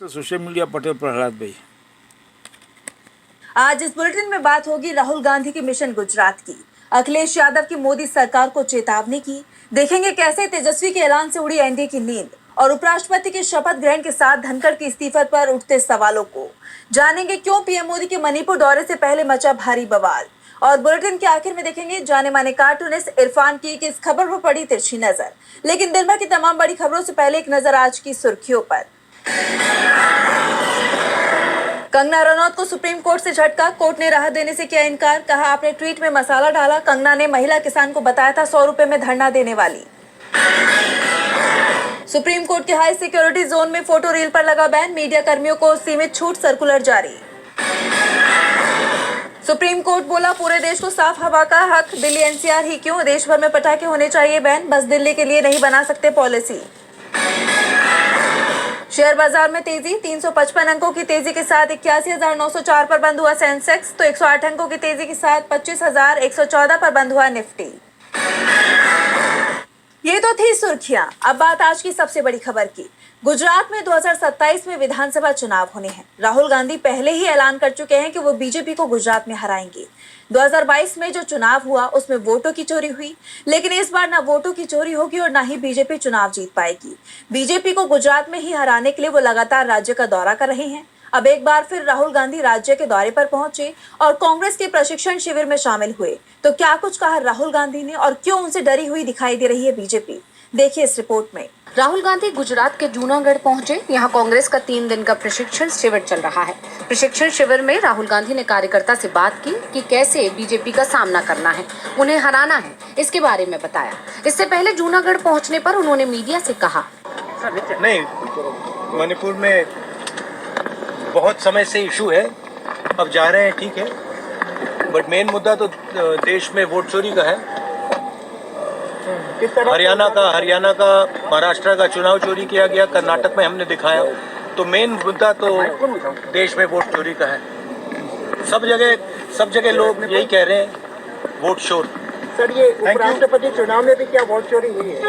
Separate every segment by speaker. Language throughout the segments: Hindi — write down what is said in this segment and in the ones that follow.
Speaker 1: तो सोशल मीडिया पटेल प्रहलाद भाई।
Speaker 2: आज इस बुलेटिन में बात होगी राहुल गांधी के मिशन गुजरात की, अखिलेश यादव की मोदी सरकार को चेतावनी की, देखेंगे कैसे तेजस्वी के ऐलान से उड़ी एनडीए की नींद और उपराष्ट्रपति के शपथ ग्रहण के साथ धनखड़ के इस्तीफे पर उठते सवालों को जानेंगे क्यों पीएम मोदी के मणिपुर दौरे से पहले मचा भारी बवाल। और बुलेटिन के आखिर में देखेंगे जाने माने कार्टूनिस्ट इरफान की इस खबर पर पड़ी तिरछी नजर। लेकिन दिन भर की तमाम बड़ी खबरों से पहले एक नजर आज की सुर्खियों पर। कंगना रनौत को सुप्रीम कोर्ट से झटका, कोर्ट ने राहत देने से किया इनकार, कहा आपने ट्वीट में मसाला डाला। कंगना ने महिला किसान को बताया था 100 रुपए में धरना देने वाली। सुप्रीम कोर्ट के हाई सिक्योरिटी जोन में फोटो रील पर लगा बैन, मीडिया कर्मियों को सीमित छूट, सर्कुलर जारी। सुप्रीम कोर्ट बोला पूरे देश को साफ हवा का हक, दिल्ली एनसीआर ही क्यों, देश भर में पटाखे होने चाहिए बैन, बस दिल्ली के लिए नहीं बना सकते पॉलिसी। शेयर बाजार में तेजी, 355 अंकों की तेजी के साथ 81,904 पर बंद हुआ सेंसेक्स, तो 108 अंकों की तेजी के साथ 25,114 पर बंद हुआ निफ्टी। ये तो थी सुर्खियां। अब बात आज की सबसे बड़ी खबर की। गुजरात में 2027 में विधानसभा चुनाव होने हैं। राहुल गांधी पहले ही ऐलान कर चुके हैं कि वो बीजेपी को गुजरात में हराएंगे। 2022 में जो चुनाव हुआ उसमें वोटों की चोरी हुई, लेकिन इस बार ना वोटों की चोरी होगी और ना ही बीजेपी चुनाव जीत पाएगी। बीजेपी को गुजरात में ही हराने के लिए वो लगातार राज्य का दौरा कर रहे हैं। अब एक बार फिर राहुल गांधी राज्य के दौरे पर पहुंचे और कांग्रेस के प्रशिक्षण शिविर में शामिल हुए। तो क्या कुछ कहा राहुल गांधी ने और क्यों उनसे डरी हुई दिखाई दे रही है बीजेपी, देखिए इस रिपोर्ट में।
Speaker 3: राहुल गांधी गुजरात के जूनागढ़ पहुंचे। यहां कांग्रेस का 3 दिन का प्रशिक्षण शिविर चल रहा है। प्रशिक्षण शिविर में राहुल गांधी ने कार्यकर्ता से बात की कि कैसे बीजेपी का सामना करना है, उन्हें हराना है, इसके बारे में बताया। इससे पहले जूनागढ़ पहुंचने पर उन्होंने मीडिया से कहा,
Speaker 4: नहीं, मणिपुर में बहुत समय से इशू है, अब जा रहे हैं ठीक है, बट मेन मुद्दा तो देश में वोट चोरी का है। हरियाणा का महाराष्ट्र का चुनाव चोरी किया गया, कर्नाटक में हमने दिखाया। तो मेन मुद्दा तो देश में वोट चोरी का है। सब जगह लोग यही कह रहे हैं, वोट चोर।
Speaker 5: सर, ये उपराष्ट्रपति चुनाव में भी क्या वोट चोरी हुई है?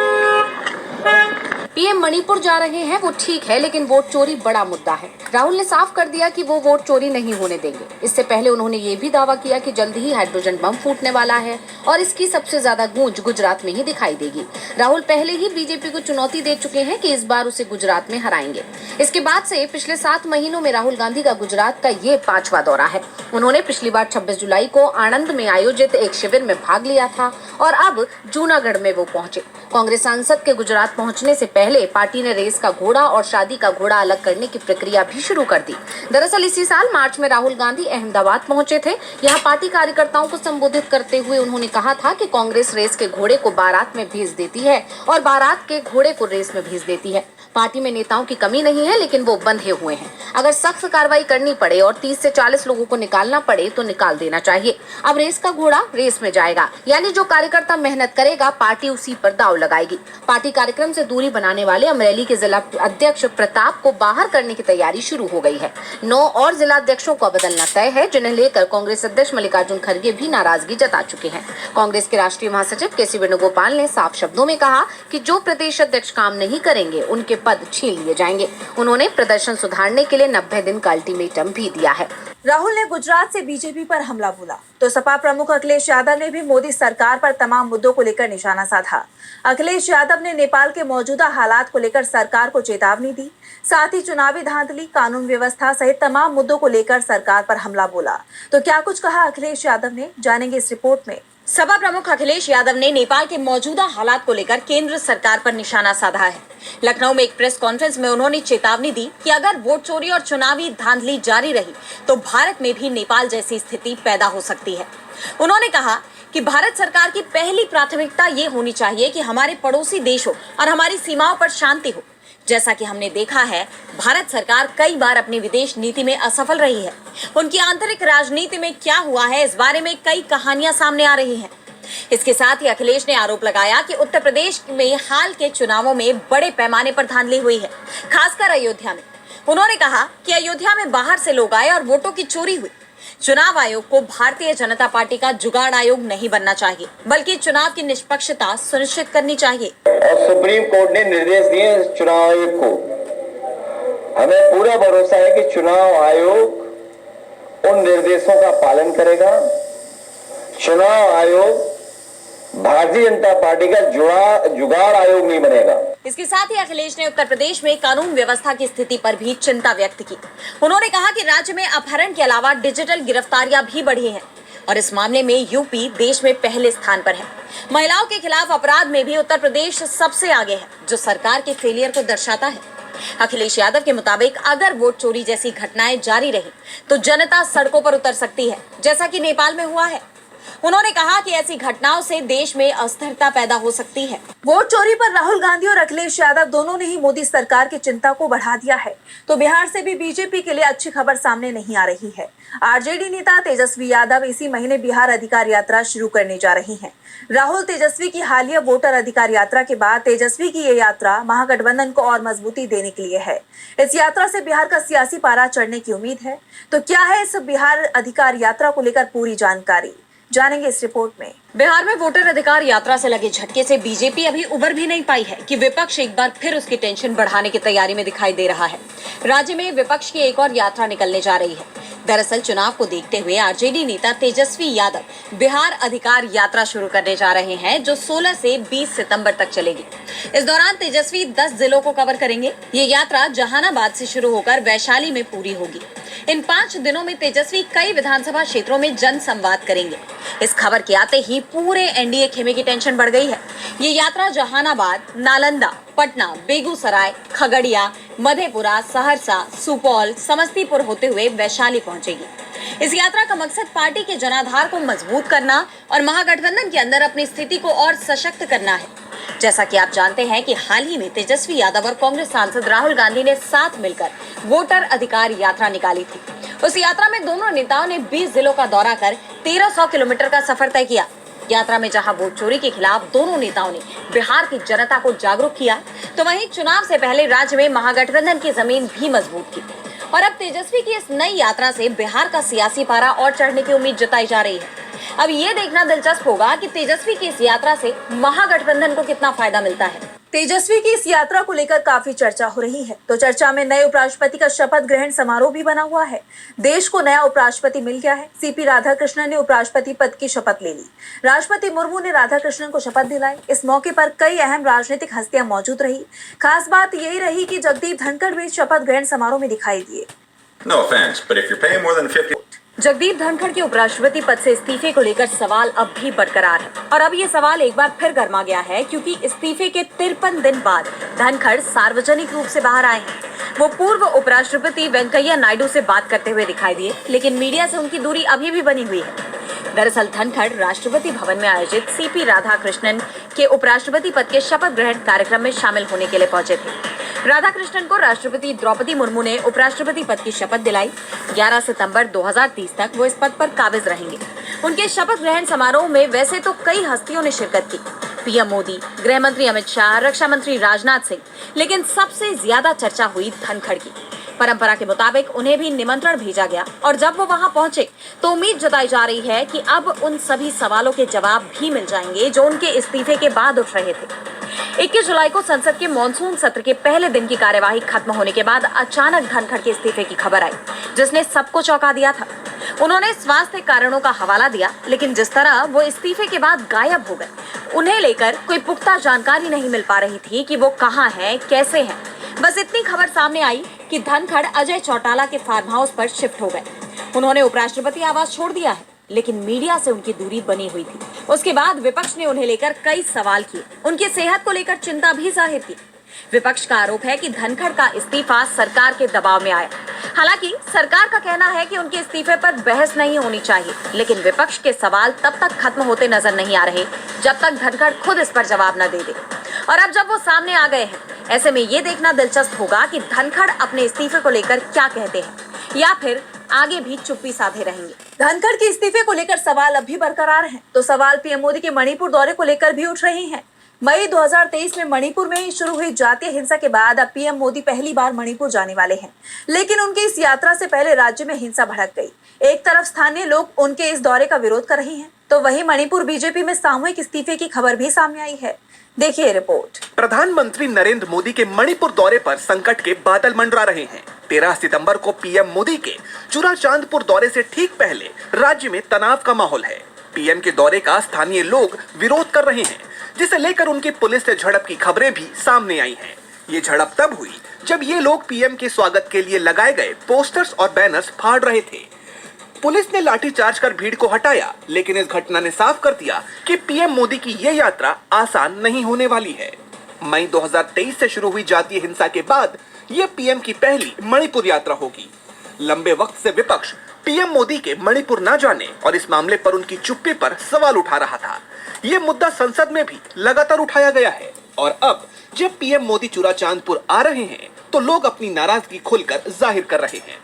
Speaker 3: पीएम मणिपुर जा रहे हैं वो ठीक है, लेकिन वोट चोरी बड़ा मुद्दा है। राहुल ने साफ कर दिया कि वो वोट चोरी नहीं होने देंगे। इससे पहले उन्होंने ये भी दावा किया कि जल्द ही हाइड्रोजन बम फूटने वाला है और इसकी सबसे ज्यादा गूंज गुजरात में ही दिखाई देगी। राहुल पहले ही बीजेपी को चुनौती दे चुके हैं कि इस बार उसे गुजरात में हराएंगे। इसके बाद से पिछले 7 महीनों में राहुल गांधी का गुजरात का ये 5वां दौरा है। उन्होंने पिछली बार 26 जुलाई को आणंद में आयोजित एक शिविर में भाग लिया था और अब जूनागढ़ में वो पहुंचे। कांग्रेस सांसद के गुजरात पहुंचने से पहले पार्टी ने रेस का घोड़ा और शादी का घोड़ा अलग करने की प्रक्रिया भी शुरू कर दी। दरअसल इसी साल मार्च में राहुल गांधी अहमदाबाद पहुंचे थे। यहाँ पार्टी कार्यकर्ताओं को संबोधित करते हुए उन्होंने कहा था कि कांग्रेस रेस के घोड़े को बारात में भेज देती है और बारात के घोड़े को रेस में भेज देती है। पार्टी में नेताओं की कमी नहीं है, लेकिन वो बंधे हुए हैं। अगर सख्त कार्रवाई करनी पड़े और 30 से 40 लोगों को निकालना पड़े तो निकाल देना चाहिए। अब रेस का घोड़ा रेस में जाएगा, यानी जो कार्यकर्ता मेहनत करेगा पार्टी उसी पर दाव लगाएगी। पार्टी कार्यक्रम से दूरी बनाने वाले अमरेली के जिला अध्यक्ष प्रताप को बाहर करने की तैयारी शुरू हो गई है। 9 और जिला अध्यक्षों को बदलना तय है, जिन्हें लेकर कांग्रेस अध्यक्ष मल्लिकार्जुन खड़गे भी नाराजगी जता चुके हैं। कांग्रेस के राष्ट्रीय महासचिव केसी वेणुगोपाल ने साफ शब्दों में कहा कि जो प्रदेश अध्यक्ष काम नहीं करेंगे उनके पद छीन लिए जाएंगे। उन्होंने प्रदर्शन सुधारने के लिए 90 दिन का अल्टीमेटम भी दिया है।
Speaker 2: राहुल ने गुजरात से बीजेपी पर हमला बोला तो सपा प्रमुख अखिलेश यादव ने भी मोदी सरकार पर तमाम मुद्दों को लेकर निशाना साधा। अखिलेश यादव ने नेपाल के मौजूदा हालात को लेकर सरकार को चेतावनी दी, साथ ही चुनावी धांधली, कानून व्यवस्था सहित तमाम मुद्दों को लेकर सरकार पर हमला बोला। तो क्या कुछ कहा अखिलेश यादव ने, जानेंगे इस रिपोर्ट में। सपा प्रमुख अखिलेश यादव ने नेपाल के मौजूदा हालात को लेकर केंद्र सरकार पर निशाना साधा है। लखनऊ में एक प्रेस कॉन्फ्रेंस में उन्होंने चेतावनी दी कि अगर वोट चोरी और चुनावी धांधली जारी रही तो भारत में भी नेपाल जैसी स्थिति पैदा हो सकती है। उन्होंने कहा कि भारत सरकार की पहली प्राथमिकता ये होनी चाहिए कि हमारे पड़ोसी देशों और हमारी सीमाओं पर शांति हो। जैसा कि हमने देखा है, भारत सरकार कई बार अपनी विदेश नीति में असफल रही है। उनकी आंतरिक राजनीति में क्या हुआ है, इस बारे में कई कहानियां सामने आ रही हैं। इसके साथ ही अखिलेश ने आरोप लगाया कि उत्तर प्रदेश में हाल के चुनावों में बड़े पैमाने पर धांधली हुई है, खासकर अयोध्या में। उन्होंने कहा कि अयोध्या में बाहर से लोग आए और वोटों की चोरी हुई। चुनाव आयोग को भारतीय जनता पार्टी का जुगाड़ आयोग नहीं बनना चाहिए, बल्कि चुनाव की निष्पक्षता सुनिश्चित करनी चाहिए।
Speaker 5: और सुप्रीम कोर्ट ने निर्देश दिए चुनाव आयोग को
Speaker 6: हमें पूरा भरोसा है कि चुनाव आयोग उन निर्देशों का पालन करेगा। चुनाव आयोग भारतीय जनता पार्टी का जुगाड़ आयोग नहीं बनेगा।
Speaker 2: इसके साथ ही अखिलेश ने उत्तर प्रदेश में कानून व्यवस्था की स्थिति पर भी चिंता व्यक्त की। उन्होंने कहा कि राज्य में अपहरण के अलावा डिजिटल गिरफ्तारियां भी बढ़ी हैं और इस मामले में यूपी देश में पहले स्थान पर है। महिलाओं के खिलाफ अपराध में भी उत्तर प्रदेश सबसे आगे है, जो सरकार के फेलियर को दर्शाता है। अखिलेश यादव के मुताबिक अगर वोट चोरी जैसी घटनाएं जारी रही तो जनता सड़कों पर उतर सकती है, जैसा कि नेपाल में हुआ है। उन्होंने कहा कि ऐसी घटनाओं से देश में अस्थिरता पैदा हो सकती है। वोट चोरी पर राहुल गांधी और अखिलेश यादव दोनों ने ही मोदी सरकार की चिंता को बढ़ा दिया है, तो बिहार से भी बीजेपी के लिए अच्छी खबर सामने नहीं आ रही है। आरजेडी नेता तेजस्वी यादव इसी महीने बिहार अधिकार यात्रा शुरू करने जा रही हैं। राहुल तेजस्वी की हालिया वोटर अधिकार यात्रा के बाद तेजस्वी की ये यात्रा महागठबंधन को और मजबूती देने के लिए है। इस यात्रा से बिहार का सियासी पारा चढ़ने की उम्मीद है। तो क्या है इस बिहार अधिकार यात्रा को लेकर पूरी जानकारी, जानेंगे इस रिपोर्ट में। बिहार में वोटर अधिकार यात्रा से लगे झटके से बीजेपी अभी उबर भी नहीं पाई है कि विपक्ष एक बार फिर उसकी टेंशन बढ़ाने की तैयारी में दिखाई दे रहा है। राज्य में विपक्ष की एक और यात्रा निकलने जा रही है। दरअसल चुनाव को देखते हुए आरजेडी नेता तेजस्वी यादव बिहार अधिकार यात्रा शुरू करने जा रहे हैं, जो 16 से 20 सितंबर तक चलेगी। इस दौरान तेजस्वी 10 जिलों को कवर करेंगे। ये यात्रा जहानाबाद से शुरू होकर वैशाली में पूरी होगी। इन 5 दिनों में तेजस्वी कई विधानसभा क्षेत्रों में जन संवाद करेंगे। इस खबर के आते ही पूरे एनडीए खेमे की टेंशन बढ़ गई है। ये यात्रा जहानाबाद, नालंदा, पटना, बेगूसराय, खगड़िया, मधेपुरा, सहरसा, सुपौल, समस्तीपुर होते हुए वैशाली पहुंचेगी। इस यात्रा का मकसद पार्टी के जनाधार को मजबूत करना और महागठबंधन के अंदर अपनी स्थिति को और सशक्त करना है। जैसा कि आप जानते हैं कि हाल ही में तेजस्वी यादव और कांग्रेस सांसद राहुल गांधी ने साथ मिलकर वोटर अधिकार यात्रा निकाली थी। उस यात्रा में दोनों नेताओं ने 20 जिलों का दौरा कर 1300 किलोमीटर का सफर तय किया। यात्रा में जहां वोट चोरी के खिलाफ दोनों नेताओं ने बिहार की जनता को जागरूक किया, तो वहीं चुनाव से पहले राज्य में महागठबंधन की जमीन भी मजबूत की। और अब तेजस्वी की इस नई यात्रा से बिहार का सियासी पारा और चढ़ने की उम्मीद जताई जा रही है। अब ये देखना दिलचस्प होगा कि तेजस्वी की इस यात्रा से महागठबंधन को कितना फायदा मिलता है। तेजस्वी की इस यात्रा को लेकर काफी चर्चा हो रही है, तो चर्चा में नए उपराष्ट्रपति का शपथ ग्रहण समारोह भी बना हुआ है। देश को नया उपराष्ट्रपति मिल गया है। सीपी राधाकृष्णन ने उपराष्ट्रपति पद की शपथ ले ली। राष्ट्रपति मुर्मू ने राधाकृष्णन को शपथ दिलाई। इस मौके पर कई अहम राजनीतिक हस्तियां मौजूद रही। खास बात यही रही कि जगदीप धनखड़ भी शपथ ग्रहण समारोह में दिखाई दिए।
Speaker 7: No offense, but if you're paying more than 50...
Speaker 2: Jagdeep Dhankhar के उपराष्ट्रपति पद से इस्तीफे को लेकर सवाल अब भी बरकरार है और अब ये सवाल एक बार फिर गर्मा गया है, क्योंकि इस्तीफे के 53 दिन बाद धनखड़ सार्वजनिक रूप से बाहर आए हैं। वो पूर्व उपराष्ट्रपति वेंकैया नायडू से बात करते हुए दिखाई दिए, लेकिन मीडिया से उनकी दूरी अभी भी बनी हुई है। दरअसल धनखड़ राष्ट्रपति भवन में आयोजित सीपी राधाकृष्णन के उपराष्ट्रपति पद के शपथ ग्रहण कार्यक्रम में शामिल होने के लिए पहुंचे थे। राधाकृष्णन को राष्ट्रपति द्रौपदी मुर्मू ने उपराष्ट्रपति पद की शपथ दिलाई। 11 सितंबर 2030 तक वो इस पद पर काबिज रहेंगे। उनके शपथ ग्रहण समारोह में वैसे तो कई हस्तियों ने शिरकत की, पीएम मोदी, गृह मंत्री अमित शाह, रक्षा मंत्री राजनाथ सिंह, लेकिन सबसे ज्यादा चर्चा हुई धनखड़ की। परंपरा के मुताबिक उन्हें भी निमंत्रण भेजा गया और जब वो वहां पहुंचे तो उम्मीद जताई जा रही है कि अब उन सभी सवालों के जवाब भी मिल जाएंगे जो उनके इस्तीफे के बाद उठ रहे थे। 21 जुलाई को संसद के मॉनसून सत्र के पहले दिन की कार्यवाही खत्म होने के बाद अचानक धनखड़ के इस्तीफे की खबर आई, जिसने सबको चौंका दिया था। उन्होंने स्वास्थ्य कारणों का हवाला दिया, लेकिन जिस तरह वो इस्तीफे के बाद गायब हो गए, उन्हें लेकर कोई पुख्ता जानकारी नहीं मिल पा रही थी कि वो कहाँ हैं, कैसे हैं। बस इतनी खबर सामने आई कि धनखड़ अजय चौटाला के फार्म हाउस पर शिफ्ट हो गए। उन्होंने उपराष्ट्रपति आवास छोड़ दिया है, लेकिन मीडिया से उनकी दूरी बनी हुई थी। उसके बाद विपक्ष ने उन्हें लेकर कई सवाल किए, उनकी सेहत को लेकर चिंता भी जाहिर की। विपक्ष का आरोप है कि धनखड़ का इस्तीफा सरकार के दबाव में आया। हालांकि सरकार का कहना है कि उनके इस्तीफे पर बहस नहीं होनी चाहिए, लेकिन विपक्ष के सवाल तब तक खत्म होते नजर नहीं आ रहे जब तक धनखड़ खुद इस पर जवाब न दे दे। और अब जब वो सामने आ गए हैं, ऐसे में ये देखना दिलचस्प होगा कि धनखड़ अपने इस्तीफे को लेकर क्या कहते हैं, या फिर आगे भी चुप्पी साधे रहेंगे। धनखड़ के इस्तीफे को लेकर सवाल अब भी बरकरार हैं, तो सवाल पीएम मोदी के मणिपुर दौरे को लेकर भी उठ रहे हैं। मई 2023 में मणिपुर में शुरू हुई जातीय हिंसा के बाद अब पीएम मोदी पहली बार मणिपुर जाने वाले हैं, लेकिन उनकी इस यात्रा से पहले राज्य में हिंसा भड़क गई। एक तरफ स्थानीय लोग उनके इस दौरे का विरोध कर रहे हैं, तो वहीं मणिपुर बीजेपी में सामूहिक इस्तीफे की खबर भी सामने आई है। देखिए रिपोर्ट।
Speaker 8: प्रधानमंत्री नरेंद्र मोदी के मणिपुर दौरे पर संकट के बादल मंडरा रहे हैं। 13 सितंबर को पीएम मोदी के चुराचांदपुर दौरे से ठीक पहले राज्य में तनाव का माहौल है। पीएम के दौरे का स्थानीय लोग विरोध कर रहे हैं, जिसे लेकर उनकी पुलिस से झड़प की खबरें भी सामने आई हैं। ये झड़प तब हुई जब ये लोग पीएम के स्वागत के लिए लगाए गए पोस्टर्स और बैनर्स फाड़ रहे थे। पुलिस ने लाठीचार्ज कर भीड़ को हटाया, लेकिन इस घटना ने साफ कर दिया कि पीएम मोदी की ये यात्रा आसान नहीं होने वाली है। मई 2023 से शुरू हुई जातीय हिंसा के बाद ये पीएम की पहली मणिपुर यात्रा होगी। लंबे वक्त से विपक्ष पीएम मोदी के मणिपुर न जाने और इस मामले पर उनकी चुप्पी पर सवाल उठा रहा था। ये मुद्दा संसद में भी लगातार उठाया गया है और अब जब पीएम मोदी चुराचांदपुर आ रहे हैं तो लोग अपनी नाराजगी खुलकर जाहिर कर रहे हैं।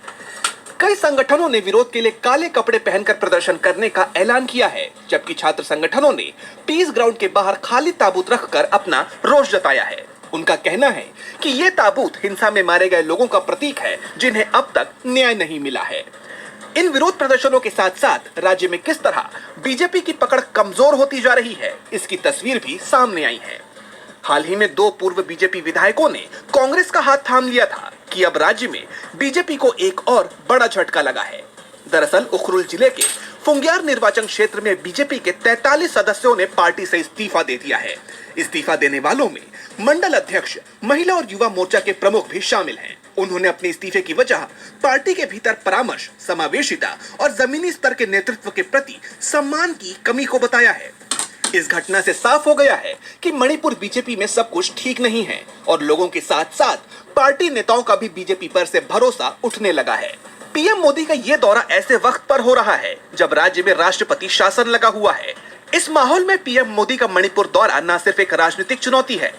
Speaker 8: कई संगठनों ने विरोध के लिए काले कपड़े पहनकर प्रदर्शन करने का ऐलान किया है, जबकि छात्र संगठनों ने पीस ग्राउंड के बाहर खाली ताबूत रखकर अपना रोष जताया है। उनका कहना है कि ये ताबूत हिंसा में मारे गए लोगों का प्रतीक है, जिन्हें अब तक न्याय नहीं मिला है। इन विरोध प्रदर्शनों के साथ साथ राज्य में किस तरह बीजेपी की पकड़ कमजोर होती जा रही है, इसकी तस्वीर भी सामने आई है। हाल ही में 2 पूर्व बीजेपी विधायकों ने कांग्रेस का हाथ थाम लिया था कि अब राज्य में बीजेपी को एक और बड़ा झटका लगा है। दरअसल उखरुल जिले के फुंगियार निर्वाचन क्षेत्र में बीजेपी के 43 सदस्यों ने पार्टी से इस्तीफा दे दिया है। इस्तीफा देने वालों में मंडल अध्यक्ष, महिला और युवा मोर्चा के प्रमुख भी शामिल हैं। उन्होंने अपने इस्तीफे की वजह पार्टी के भीतर परामर्श, समावेशिता और जमीनी स्तर के नेतृत्व के प्रति सम्मान की कमी को बताया है। इस घटना से साफ हो गया है कि मणिपुर बीजेपी में सब कुछ ठीक नहीं है और लोगों के साथ साथ पार्टी नेताओं का भी बीजेपी पर से भरोसा उठने लगा है। पीएम मोदी का ये दौरा ऐसे वक्त पर हो रहा है जब राज्य में राष्ट्रपति शासन लगा हुआ है। इस माहौल में पीएम मोदी का मणिपुर दौरा न सिर्फ एक राजनीतिक चुनौती है,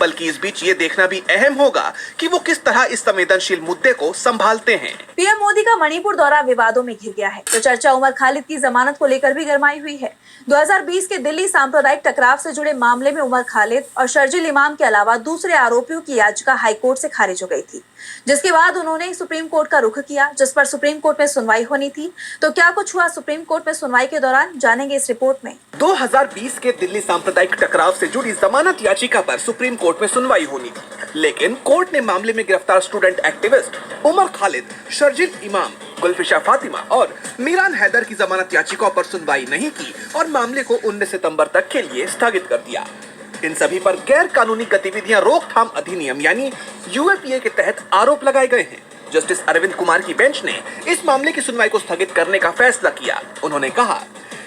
Speaker 8: बल्कि इस बीच ये देखना भी अहम होगा कि वो किस तरह इस संवेदनशील मुद्दे को संभालते हैं।
Speaker 2: पीएम मोदी का मणिपुर दौरा विवादों में घिर गया है, तो चर्चा उमर खालिद की जमानत को लेकर भी गरमाई हुई है। 2020 के दिल्ली सांप्रदायिक टकराव से जुड़े मामले में उमर खालिद और शर्जील इमाम के अलावा दूसरे आरोपियों की याचिका हाईकोर्ट से खारिज हो गई थी, जिसके बाद उन्होंने सुप्रीम कोर्ट का रुख किया, जिस पर सुप्रीम कोर्ट में सुनवाई होनी थी। तो क्या कुछ हुआ सुप्रीम कोर्ट में सुनवाई के दौरान, जानेंगे इस रिपोर्ट में।
Speaker 8: 2020 के दिल्ली सांप्रदायिक टकराव से जुड़ी जमानत याचिका पर सुप्रीम कोर्ट में सुनवाई होनी थी, लेकिन कोर्ट ने मामले में गिरफ्तार स्टूडेंट एक्टिविस्ट उमर खालिद, शर्जील इमाम, गुलफिशा फातिमा और मीरान हैदर की जमानत याचिकाओं पर सुनवाई नहीं की और मामले को 19 सितंबर तक के लिए स्थगित कर दिया। इन सभी पर गैर कानूनी गतिविधियां रोकथाम अधिनियम यानी यूएपीए के तहत आरोप लगाए गए हैं। जस्टिस अरविंद कुमार की बेंच ने इस मामले की सुनवाई को स्थगित करने का फैसला किया। उन्होंने कहा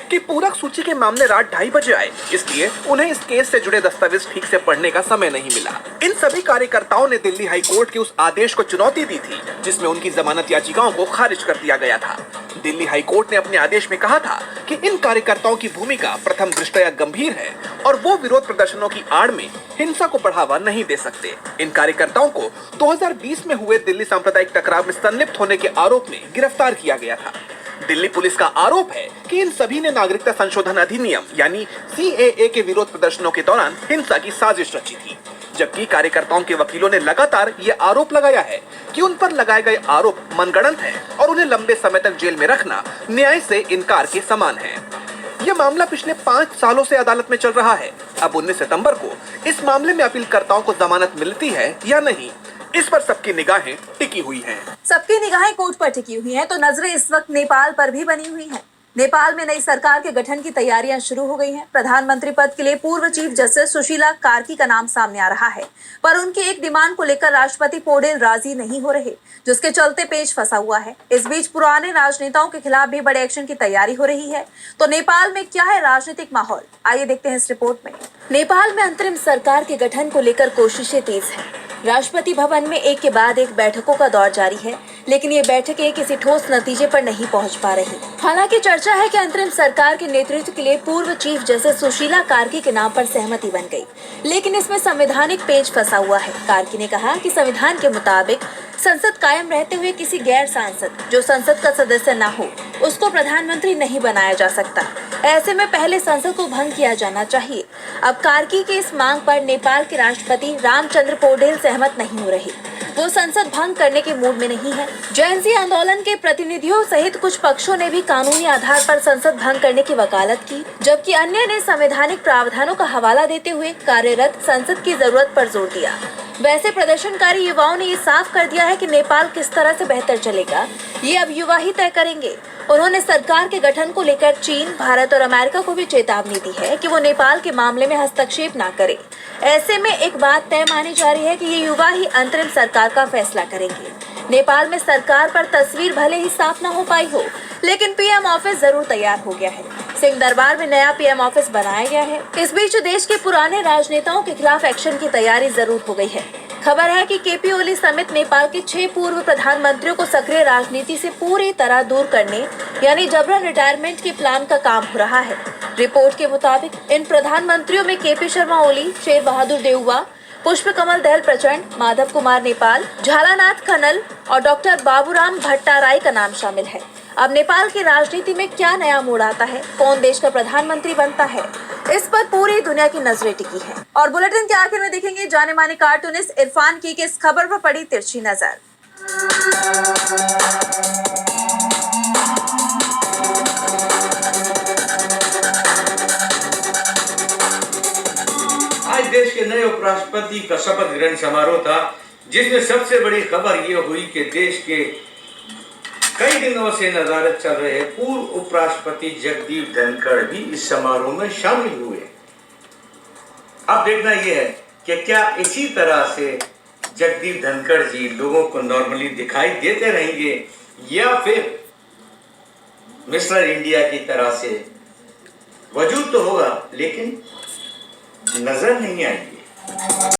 Speaker 8: कि पूरक सूची के मामले रात 2:30 बजे आए, इसलिए उन्हें इस केस से जुड़े दस्तावेज ठीक से पढ़ने का समय नहीं मिला। इन सभी कार्यकर्ताओं ने दिल्ली हाई कोर्ट के उस आदेश को चुनौती दी थी जिसमें उनकी जमानत याचिकाओं को खारिज कर दिया गया था। दिल्ली हाई कोर्ट ने अपने आदेश में कहा था कि इन कार्यकर्ताओं की भूमिका प्रथम दृष्टया गंभीर है और वो विरोध प्रदर्शनों की आड़ में हिंसा को बढ़ावा नहीं दे सकते। इन कार्यकर्ताओं को 2020 में हुए दिल्ली सांप्रदायिक टकराव में संलिप्त होने के आरोप में गिरफ्तार किया गया था। दिल्ली पुलिस का आरोप है कि इन सभी ने नागरिकता संशोधन अधिनियम यानी सीएए के विरोध प्रदर्शनों के दौरान हिंसा की साजिश रची थी, जबकि कार्यकर्ताओं के वकीलों ने लगातार ये आरोप लगाया है कि उन पर लगाए गए आरोप मनगढ़ंत हैं और उन्हें लंबे समय तक जेल में रखना न्याय से इनकार के समान है। यह मामला पिछले 5 सालों से अदालत में चल रहा है। अब 19 सितंबर को इस मामले में अपीलकर्ताओं को जमानत मिलती है या नहीं, इस पर सबकी निगाहें टिकी हुई हैं।
Speaker 2: सबकी निगाहें कोर्ट पर टिकी हुई हैं, तो नजरें इस वक्त नेपाल पर भी बनी हुई हैं। नेपाल में नई सरकार के गठन की तैयारियां शुरू हो गई हैं। प्रधानमंत्री पद के लिए पूर्व चीफ जस्टिस सुशीला कार्की का नाम सामने आ रहा है, पर उनकी एक डिमांड को लेकर राष्ट्रपति पौडेल राजी नहीं हो रहे, जिसके चलते पेच फंसा हुआ है। इस बीच पुराने राजनेताओं के खिलाफ भी बड़े एक्शन की तैयारी हो रही है। तो नेपाल में क्या है राजनीतिक माहौल, आइए देखते हैं इस रिपोर्ट में। नेपाल में अंतरिम सरकार के गठन को लेकर कोशिशें तेज हैं। राष्ट्रपति भवन में एक के बाद एक बैठकों का दौर जारी है, लेकिन ये बैठकें किसी ठोस नतीजे पर नहीं पहुंच पा रही। हालांकि चर्चा है कि अंतरिम सरकार के नेतृत्व के लिए पूर्व चीफ जस्टिस सुशीला कार्की के नाम पर सहमति बन गई, लेकिन इसमें संवैधानिक पेच फंसा हुआ है। कार्की ने कहा कि संविधान के मुताबिक संसद कायम रहते हुए किसी गैर सांसद जो संसद का सदस्य न हो उसको प्रधानमंत्री नहीं बनाया जा सकता। ऐसे में पहले संसद को भंग किया जाना चाहिए। अब कार्की की इस मांग पर नेपाल के राष्ट्रपति रामचंद्र पौडेल सहमत नहीं हो रहे। वो संसद भंग करने के मूड में नहीं है। जैन आंदोलन के प्रतिनिधियों सहित कुछ पक्षों ने भी कानूनी आधार पर संसद भंग करने की वकालत की, जबकि अन्य ने संवैधानिक प्रावधानों का हवाला देते हुए कार्यरत संसद की जरूरत पर जोर दिया। वैसे प्रदर्शनकारी युवाओं ने ये साफ कर दिया है कि नेपाल किस तरह से बेहतर चलेगा, ये अब युवा ही तय करेंगे। उन्होंने सरकार के गठन को लेकर चीन, भारत और अमेरिका को भी चेतावनी दी है कि वो नेपाल के मामले में हस्तक्षेप ना करे। ऐसे में एक बात तय मानी जा रही है कि ये युवा ही अंतरिम सरकार का फैसला करेंगे। नेपाल में सरकार पर तस्वीर भले ही साफ न हो पाई हो, लेकिन पीएम ऑफिस जरूर तैयार हो गया है। सिंह दरबार में नया पीएम ऑफिस बनाया गया है। इस बीच देश के पुराने राजनेताओं के खिलाफ एक्शन की तैयारी जरूर हो गई है। खबर है कि केपी ओली समेत नेपाल के 6 पूर्व प्रधानमंत्रियों को सक्रिय राजनीति से पूरी तरह दूर करने यानी जबरन रिटायरमेंट के प्लान का काम हो रहा है। रिपोर्ट के मुताबिक इन प्रधानमंत्रियों में केपी शर्मा ओली, शेर बहादुर देउवा, पुष्प कमल दहल प्रचंड, माधव कुमार नेपाल, झालानाथ खनल और डॉक्टर बाबूराम भट्टाराई का नाम शामिल है। अब नेपाल की राजनीति में क्या नया मोड़ आता है, कौन देश का प्रधानमंत्री बनता है, इस पर पूरी दुनिया की नजरें टिकी है। और बुलेटिन के आखिर में देखेंगे जाने माने कार्टूनिस्ट इरफान की इस खबर पर पड़ी तिरछी नजर।
Speaker 1: आज देश के नए उपराष्ट्रपति का शपथ ग्रहण समारोह था, जिसमें सबसे बड़ी खबर ये हुई कि देश के कई दिनों से नजारत चल रहे पूर्व उपराष्ट्रपति जगदीप धनखड़ भी इस समारोह में शामिल हुए। अब देखना यह है कि क्या इसी तरह से जगदीप धनखड़ जी लोगों को नॉर्मली दिखाई देते रहेंगे या फिर मिस्टर इंडिया की तरह से वजूद तो होगा लेकिन नजर नहीं आएंगे।